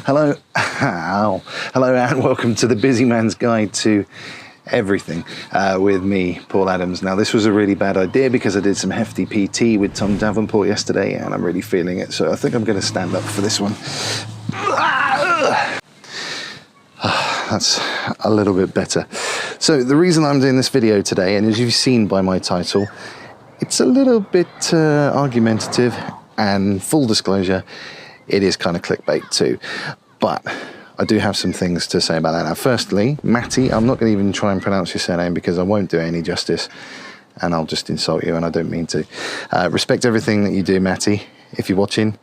Hello, hello, and welcome to the Busy Man's Guide to Everything with me, Paul Adams. Now, this was a really bad idea because I did some hefty PT with Tom Davenport yesterday, and I'm really feeling it. So I think I'm going to stand up for this one. That's a little bit better. So the reason I'm doing this video today, and as you've seen by my title, it's a little bit argumentative, and full disclosure, it is kind of clickbait too. But I do have some things to say about that. Now, firstly, Matti, I'm not going to even try and pronounce your surname because I won't do it any justice, and I'll just insult you, and I don't mean to. Respect everything that you do, Matti, if you're watching.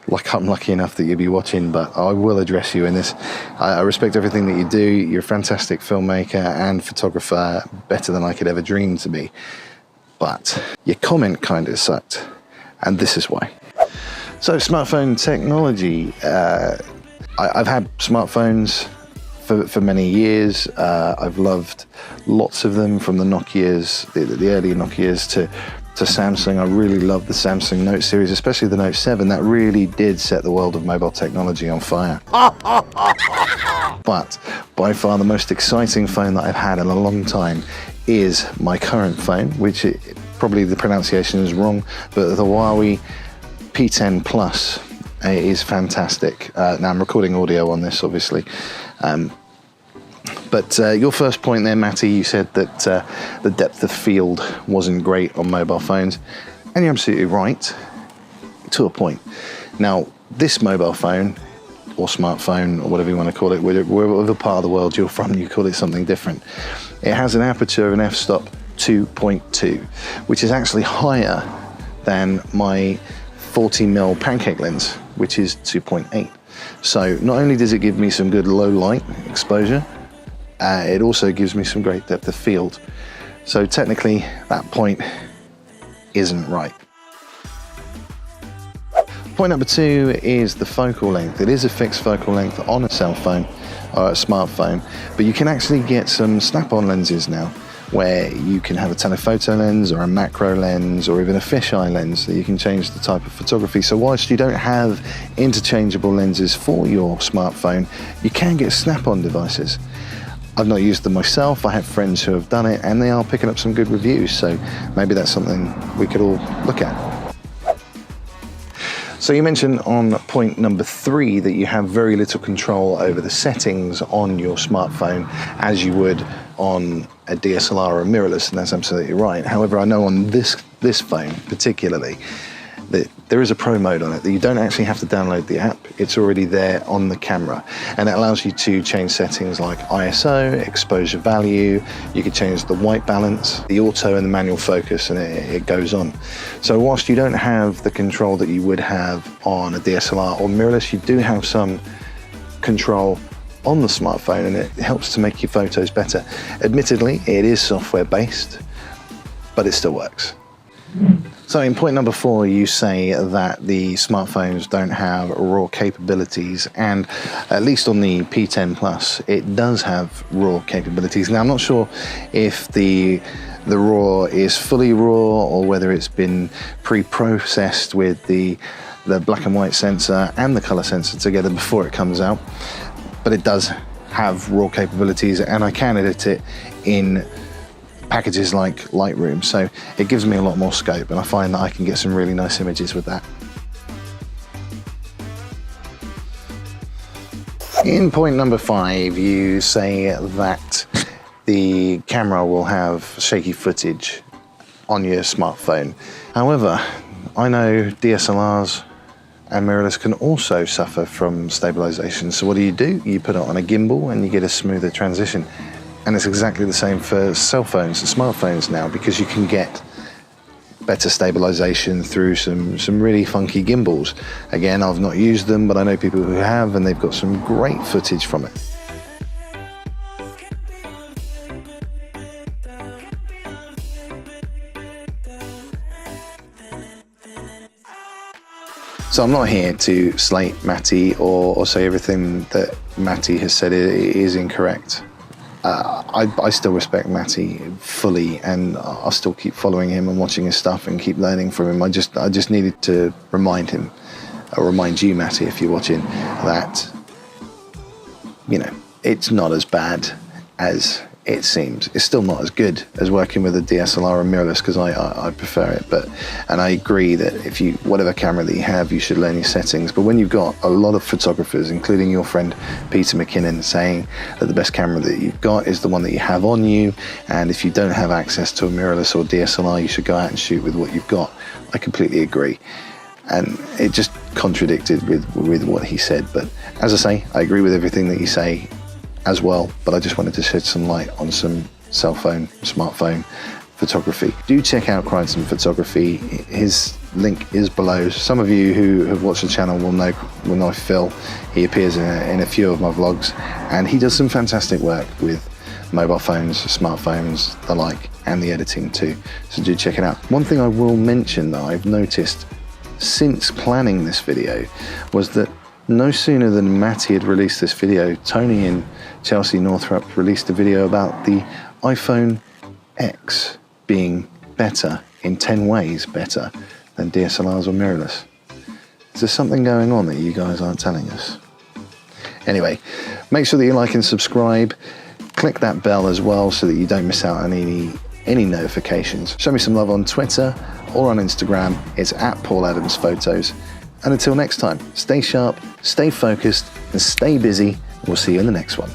Like, I'm lucky enough that you'll be watching, but I will address you in this. I respect everything that you do. You're a fantastic filmmaker and photographer, better than I could ever dream to be. But your comment kind of sucked, and this is why. So, smartphone technology. I've had smartphones for many years. I've loved lots of them, from the Nokias, the early Nokias, to Samsung. I really love the Samsung Note series, especially the Note 7. That really did set the world of mobile technology on fire. But by far the most exciting phone that I've had in a long time is my current phone, which probably the pronunciation is wrong, but the Huawei P10 Plus is fantastic. Now I'm recording audio on this, obviously. But your first point there, Matti, you said that the depth of field wasn't great on mobile phones, and you're absolutely right, to a point. Now, this mobile phone, or smartphone, or whatever you want to call it, wherever part of the world you're from, you call it something different. It has an aperture of an f-stop 2.2, which is actually higher than my 40mm pancake lens, which is 2.8. So not only does it give me some good low light exposure, it also gives me some great depth of field. So technically that point isn't right. Point number 2 is the focal length. It is a fixed focal length on a cell phone or a smartphone, but you can actually get some snap-on lenses now, where you can have a telephoto lens or a macro lens or even a fisheye lens, that you can change the type of photography. So whilst you don't have interchangeable lenses for your smartphone, you can get snap-on devices. I've not used them myself. I have friends who have done it, and they are picking up some good reviews, so maybe that's something we could all look at. So you mentioned on point number 3 that you have very little control over the settings on your smartphone as you would on a DSLR or a mirrorless, and that's absolutely right. However, I know on this phone particularly that there is a pro mode on it, that you don't actually have to download the app. It's already there on the camera, and it allows you to change settings like ISO, exposure value. You could change the white balance, the auto and the manual focus, and it goes on. So whilst you don't have the control that you would have on a DSLR or mirrorless, you do have some control on the smartphone, and it helps to make your photos better. Admittedly, it is software based, but it still works. So in point number 4, you say that the smartphones don't have RAW capabilities, and at least on the P10 Plus, it does have RAW capabilities. Now, I'm not sure if the RAW is fully RAW or whether it's been pre-processed with the black and white sensor and the color sensor together before it comes out, but it does have RAW capabilities, and I can edit it in packages like Lightroom, so it gives me a lot more scope, and I find that I can get some really nice images with that. In point number 5, you say that the camera will have shaky footage on your smartphone. However, I know DSLRs and mirrorless can also suffer from stabilization. So what do? You put it on a gimbal and you get a smoother transition. And it's exactly the same for cell phones and smartphones now, because you can get better stabilization through some really funky gimbals. Again, I've not used them, but I know people who have, and they've got some great footage from it. So I'm not here to slate Matti or say everything that Matti has said is incorrect. I still respect Matti fully, and I'll still keep following him and watching his stuff and keep learning from him. I just needed to remind him, or remind you, Matti, if you're watching, that you know, it's not as bad as it seems. It's still not as good as working with a DSLR or mirrorless, because I prefer it. And I agree that if you, whatever camera that you have, you should learn your settings. But when you've got a lot of photographers, including your friend Peter McKinnon, saying that the best camera that you've got is the one that you have on you, and if you don't have access to a mirrorless or DSLR, you should go out and shoot with what you've got, I completely agree. And it just contradicted with what he said. But as I say, I agree with everything that you say as well, but I just wanted to shed some light on some cell phone, smartphone photography. Do check out Crichton Photography. His link is below. Some of you who have watched the channel will know Phil. He appears in a few of my vlogs, and he does some fantastic work with mobile phones, smartphones, the like, and the editing too. So do check it out. One thing I will mention that I've noticed since planning this video was that no sooner than Matti had released this video, Tony in Chelsea Northrop released a video about the iPhone X being better, in 10 ways better than DSLRs or mirrorless. Is there something going on that you guys aren't telling us? Anyway, make sure that you like and subscribe. Click that bell as well so that you don't miss out on any notifications. Show me some love on Twitter or on Instagram. It's @PaulAdamsPhotos. And until next time, stay sharp, stay focused, and stay busy. We'll see you in the next one.